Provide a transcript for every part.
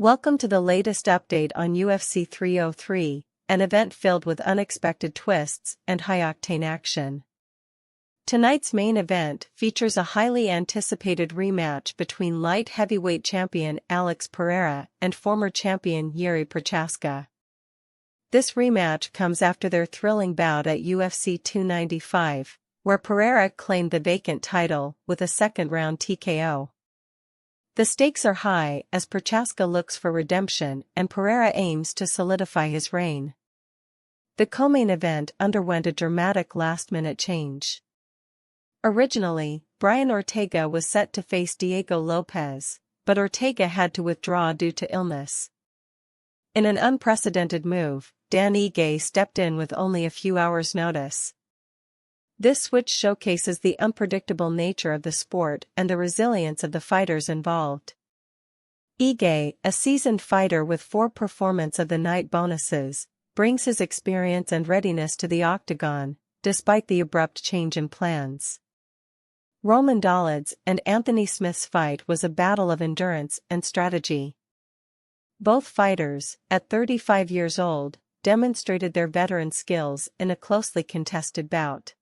Welcome to the latest update on UFC 303, an event filled with unexpected twists and high-octane action. Tonight's main event features a highly anticipated rematch between light heavyweight champion Alex Pereira and former champion Jiří Procházka. This rematch comes after their thrilling bout at UFC 295, where Pereira claimed the vacant title with a second-round TKO. The stakes are high as Procházka looks for redemption and Pereira aims to solidify his reign. The co-main event underwent a dramatic last-minute change. Originally, Brian Ortega was set to face Diego Lopes, but Ortega had to withdraw due to illness. In an unprecedented move, Dan Ige stepped in with only a few hours' notice. This switch showcases the unpredictable nature of the sport and the resilience of the fighters involved. Ige, a seasoned fighter with 4 Performance of the Night bonuses, brings his experience and readiness to the octagon, despite the abrupt change in plans. Roman Dolidze and Anthony Smith's fight was a battle of endurance and strategy. Both fighters, at 35 years old, demonstrated their veteran skills in a closely contested bout.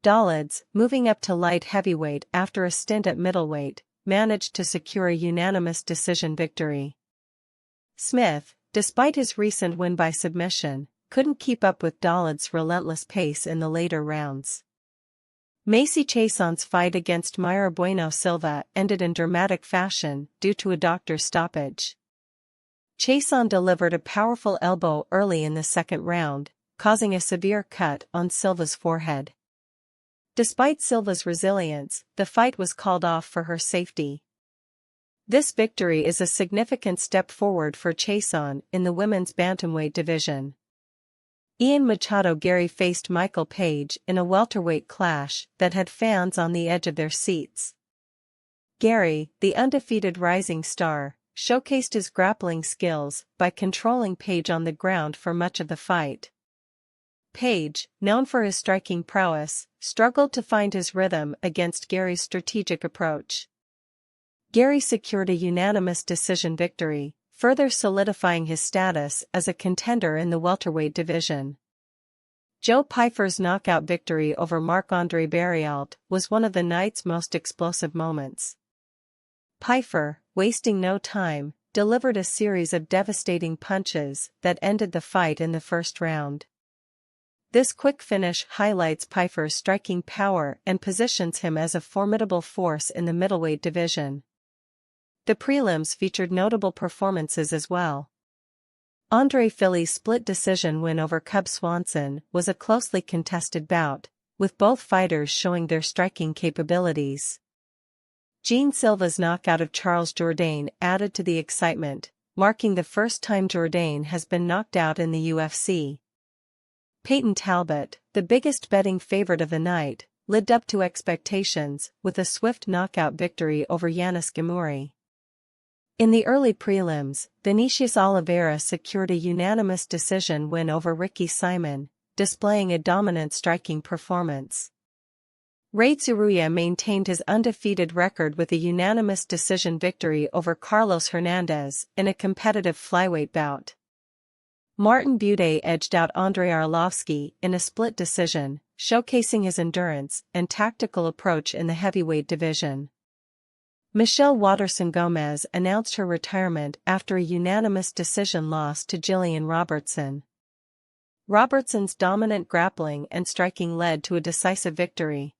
Dolidze, moving up to light heavyweight after a stint at middleweight, managed to secure a unanimous decision victory. Smith, despite his recent win by submission, couldn't keep up with Dolidze's relentless pace in the later rounds. Macy Chiasson's fight against Mayra Bueno Silva ended in dramatic fashion due to a doctor's stoppage. Chiasson delivered a powerful elbow early in the second round, causing a severe cut on Silva's forehead. Despite Silva's resilience, the fight was called off for her safety. This victory is a significant step forward for Chiasson in the women's bantamweight division. Machado Garry faced Michael Page in a welterweight clash that had fans on the edge of their seats. Garry, the undefeated rising star, showcased his grappling skills by controlling Page on the ground for much of the fight. Page, known for his striking prowess, struggled to find his rhythm against Garry's strategic approach. Garry secured a unanimous decision victory, further solidifying his status as a contender in the welterweight division. Joe Pyfer's knockout victory over Marc-Andre was one of the night's most explosive moments. Pyfer, wasting no time, delivered a series of devastating punches that ended the fight in the first round. This quick finish highlights Pyfer's striking power and positions him as a formidable force in the middleweight division. The prelims featured notable performances as well. Andre Fili's split decision win over Cub Swanson was a closely contested bout, with both fighters showing their striking capabilities. Jean Silva's knockout of Charles Jourdain added to the excitement, marking the first time Jourdain has been knocked out in the UFC. Peyton Talbot, the biggest betting favorite of the night, lived up to expectations with a swift knockout victory over Yanis Gamuri. In the early prelims, Vinicius Oliveira secured a unanimous decision win over Ricky Simon, displaying a dominant striking performance. Ray Tsuruya maintained his undefeated record with a unanimous decision victory over Carlos Hernandez in a competitive flyweight bout. Martin Buday edged out Andrei Arlovski in a split decision, showcasing his endurance and tactical approach in the heavyweight division. Michelle Waterson-Gomez announced her retirement after a unanimous decision loss to Jillian Robertson. Robertson's dominant grappling and striking led to a decisive victory.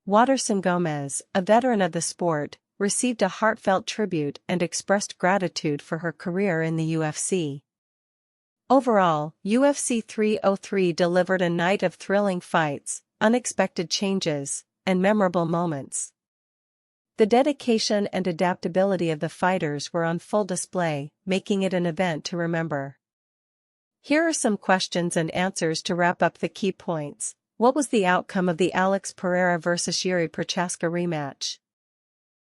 Waterson-Gomez, a veteran of the sport, received a heartfelt tribute and expressed gratitude for her career in the UFC. Overall, UFC 303 delivered a night of thrilling fights, unexpected changes, and memorable moments. The dedication and adaptability of the fighters were on full display, making it an event to remember. Here are some questions and answers to wrap up the key points. What was the outcome of the Alex Pereira vs. Jiří Procházka rematch?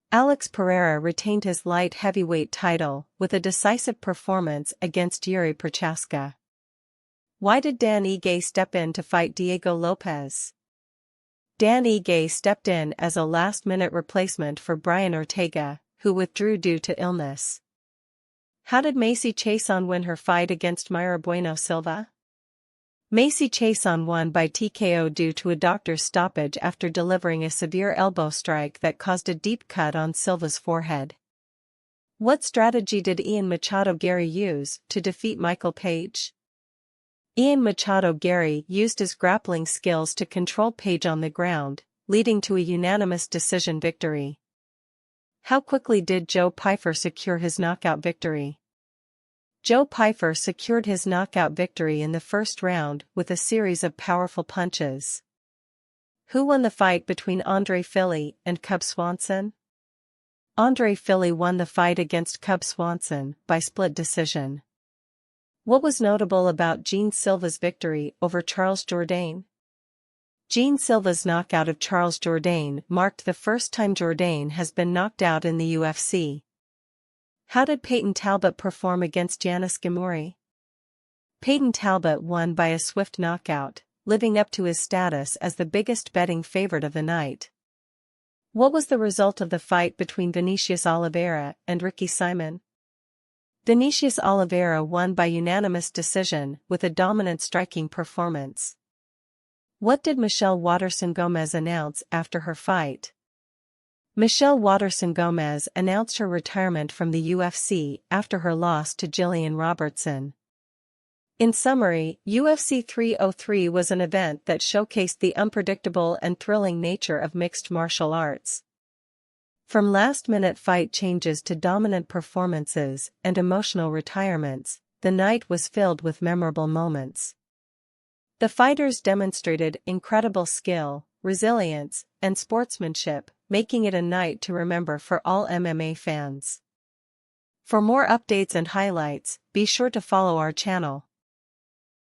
Alex Pereira retained his light heavyweight title with a decisive performance against Jiří Procházka. Why did Dan Ige step in to fight Diego Lopes? Dan Ige stepped in as a last-minute replacement for Brian Ortega, who withdrew due to illness. How did Macy Chiasson win her fight against Mayra Bueno Silva? Macy Chiasson won by TKO due to a doctor's stoppage after delivering a severe elbow strike that caused a deep cut on Silva's forehead. What strategy did Machado Garry use to defeat Michael Page? Machado Garry used his grappling skills to control Page on the ground, leading to a unanimous decision victory. How quickly did Joe Pyfer secure his knockout victory? Joe Pyfer secured his knockout victory in the first round with a series of powerful punches. Who won the fight between Andre Fili and Cub Swanson? Andre Fili won the fight against Cub Swanson by split decision. What was notable about Jean Silva's victory over Charles Jourdain? Jean Silva's knockout of Charles Jourdain marked the first time Jourdain has been knocked out in the UFC. How did Peyton Talbot perform against Yanis Ghemmouri? Peyton Talbot won by a swift knockout, living up to his status as the biggest betting favorite of the night. What was the result of the fight between Vinicius Oliveira and Ricky Simon? Vinicius Oliveira won by unanimous decision with a dominant striking performance. What did Michelle Waterson-Gomez announce after her fight? Michelle Waterson-Gomez announced her retirement from the UFC after her loss to Gillian Robertson. In summary, UFC 303 was an event that showcased the unpredictable and thrilling nature of mixed martial arts. From last-minute fight changes to dominant performances and emotional retirements, the night was filled with memorable moments. The fighters demonstrated incredible skill, resilience, and sportsmanship, making it a night to remember for all MMA fans. For more updates and highlights, be sure to follow our channel.